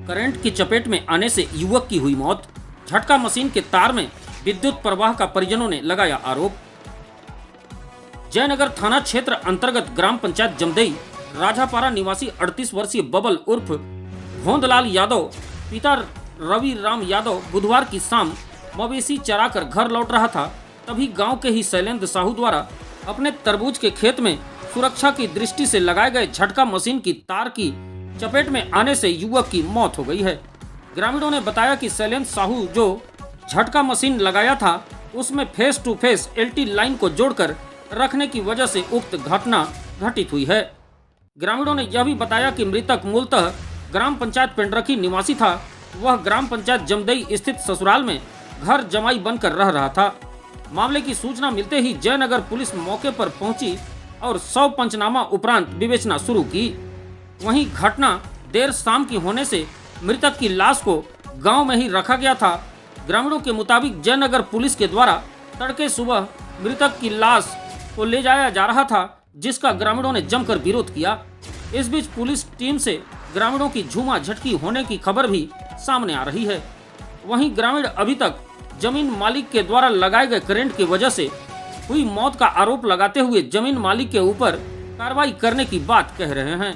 Current की चपेट में आने से युवक की हुई मौत। झटका मशीन के तार में विद्युत प्रवाह का परिजनों ने लगाया आरोप। जयनगर थाना क्षेत्र अंतर्गत ग्राम पंचायत जमदई राजापारा निवासी 38 वर्षीय बबल उर्फ भोंदलाल यादव पिता रवि राम यादव बुधवार की शाम मवेशी चराकर घर लौट रहा था। तभी गांव के ही शैलेंद्र साहू द्वारा अपने तरबूज के खेत में सुरक्षा की दृष्टि से लगाए गए झटका मशीन की तार की चपेट में आने से युवक की मौत हो गई है। ग्रामीणों ने बताया कि शैलेंद्र साहू जो झटका मशीन लगाया था उसमें face to face LT line को जोड़कर रखने की वजह से उक्त घटना घटित हुई है। ग्रामीणों ने यह भी बताया कि मृतक मूलतः ग्राम पंचायत पेंडरखी निवासी था। वह ग्राम पंचायत जमदई स्थित ससुराल में घर जमाई बनकर रह रहा था। मामले की सूचना मिलते ही जयनगर पुलिस मौके पर पहुंची और 100 पंचनामा उपरांत विवेचना शुरू की। वहीं घटना देर शाम की होने से मृतक की लाश को गांव में ही रखा गया था। ग्रामीणों के मुताबिक जयनगर पुलिस के द्वारा तड़के सुबह मृतक की लाश को ले जाया जा रहा था, जिसका ग्रामीणों ने जमकर विरोध किया। इस बीच पुलिस टीम से ग्रामीणों की झूमा झटकी होने की खबर भी सामने आ रही है। वहीं ग्रामीण अभी तक जमीन मालिक के द्वारा लगाए गए करंट की वजह से हुई मौत का आरोप लगाते हुए जमीन मालिक के ऊपर कार्रवाई करने की बात कह रहे हैं।